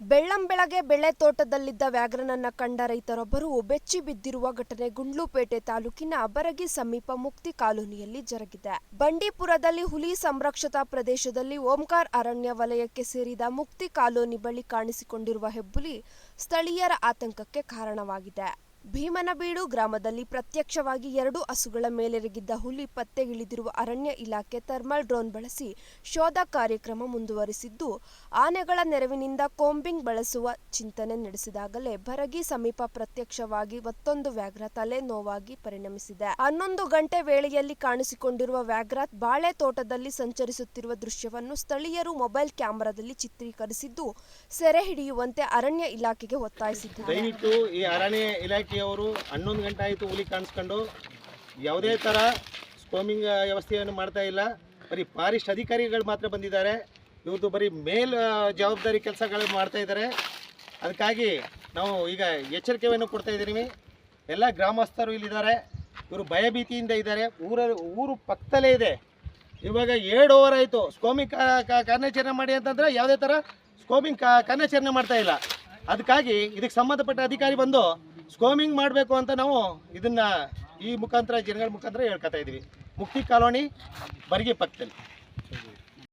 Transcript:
ಬೆಳ್ಳಂಬೆಳಗ್ಗೆ ಬೆಳೆ ತೋಟದಲ್ಲಿದ್ದ ವ್ಯಾಘ್ರನನ್ನ ಕಂಡ ರೈತರೊಬ್ಬರು ಬೆಚ್ಚಿ ಬಿದ್ದಿರುವ ಘಟನೆ ಗುಂಡ್ಲುಪೇಟೆ ತಾಲೂಕಿನ ಅಬರಗಿ ಸಮೀಪ ಮುಕ್ತಿ ಕಾಲೋನಿಯಲ್ಲಿ ಜರುಗಿದೆ. ಬಂಡೀಪುರದಲ್ಲಿ ಹುಲಿ ಸಂರಕ್ಷಿತ ಪ್ರದೇಶದಲ್ಲಿ ಓಂಕಾರ್ ಅರಣ್ಯ ವಲಯಕ್ಕೆ ಸೇರಿದ ಮುಕ್ತಿ ಕಾಲೋನಿ ಬಳಿ ಕಾಣಿಸಿಕೊಂಡಿರುವ ಹೆಬ್ಬುಲಿ ಸ್ಥಳೀಯರ ಆತಂಕಕ್ಕೆ ಕಾರಣವಾಗಿದೆ. ಭೀಮನಬೀಡು ಗ್ರಾಮದಲ್ಲಿ ಪ್ರತ್ಯಕ್ಷವಾಗಿ 2 ಹಸುಗಳ ಮೇಲೆರಗಿದ್ದ ಹುಲಿ ಪತ್ತೆಗಿಳಿದಿರುವ ಅರಣ್ಯ ಇಲಾಖೆ ಥರ್ಮಲ್ ಡ್ರೋನ್ ಬಳಸಿ ಶೋಧ ಕಾರ್ಯಕ್ರಮ ಮುಂದುವರಿಸಿದ್ದು, ಆನೆಗಳ ನೆರವಿನಿಂದ ಕೋಂಬಿಂಗ್ ಬಳಸುವ ಚಿಂತನೆ ನಡೆಸಿದಾಗಲೇ ಬರಗಿ ಸಮೀಪ ಪ್ರತ್ಯಕ್ಷವಾಗಿ ಮತ್ತೊಂದು ವ್ಯಾಘ್ರ ತಲೆ ನೋವಾಗಿ ಪರಿಣಮಿಸಿದೆ. 11 ಗಂಟೆ ವೇಳೆಯಲ್ಲಿ ಕಾಣಿಸಿಕೊಂಡಿರುವ ವ್ಯಾಘ್ರ ಬಾಳೆ ತೋಟದಲ್ಲಿ ಸಂಚರಿಸುತ್ತಿರುವ ದೃಶ್ಯವನ್ನು ಸ್ಥಳೀಯರು ಮೊಬೈಲ್ ಕ್ಯಾಮೆರಾದಲ್ಲಿ ಚಿತ್ರೀಕರಿಸಿದ್ದು, ಸೆರೆ ಹಿಡಿಯುವಂತೆ ಅರಣ್ಯ ಇಲಾಖೆಗೆ ಒತ್ತಾಯಿಸಿದ್ದಾರೆ. ಅವರು 11 ಗಂಟೆ ಆಯಿತು ಹುಲಿ ಕಾಣಿಸ್ಕೊಂಡು ಯಾವುದೇ ಥರ ಸ್ಕೋಮಿಂಗ್ ವ್ಯವಸ್ಥೆಯನ್ನು ಮಾಡ್ತಾ ಇಲ್ಲ. ಬರೀ ಫಾರೆಸ್ಟ್ ಅಧಿಕಾರಿಗಳು ಮಾತ್ರ ಬಂದಿದ್ದಾರೆ. ಇವತ್ತು ಬರೀ ಜವಾಬ್ದಾರಿ ಕೆಲಸಗಳು ಮಾಡ್ತಾ ಇದ್ದಾರೆ. ಅದಕ್ಕಾಗಿ ನಾವು ಈಗ ಎಚ್ಚರಿಕೆಯನ್ನು ಕೊಡ್ತಾ ಇದ್ದೀವಿ. ಎಲ್ಲ ಗ್ರಾಮಸ್ಥರು ಇಲ್ಲಿದ್ದಾರೆ. ಇವರು ಭಯಭೀತಿಯಿಂದ ಇದ್ದಾರೆ. ಊರು ಪಕ್ಕದಲ್ಲೇ ಇದೆ. ಇವಾಗ 2 ಓವರ್ ಆಯಿತು ಸ್ಕೋಮಿಂಗ್ ಕಾರ್ಯಾಚರಣೆ ಮಾಡಿ ಅಂತಂದರೆ ಯಾವುದೇ ಥರ ಸ್ಕೋಮಿಂಗ್ ಕಾರ್ಯಾಚರಣೆ ಮಾಡ್ತಾ ಇಲ್ಲ. ಅದಕ್ಕಾಗಿ ಇದಕ್ಕೆ ಸಂಬಂಧಪಟ್ಟ ಅಧಿಕಾರಿ ಬಂದು ಸ್ಕೋಮಿಂಗ್ ಮಾಡಬೇಕು ಅಂತ ನಾವು ಇದನ್ನು ಈ ಮುಖಾಂತರ ಜನಗಳ ಮುಖಾಂತರ ಹೇಳ್ಕೊತಾ ಇದ್ದೀವಿ. ಮುಕ್ತಿ ಕಾಲೋನಿ ಬರಗಿ ಪಕ್ಕದಲ್ಲಿ.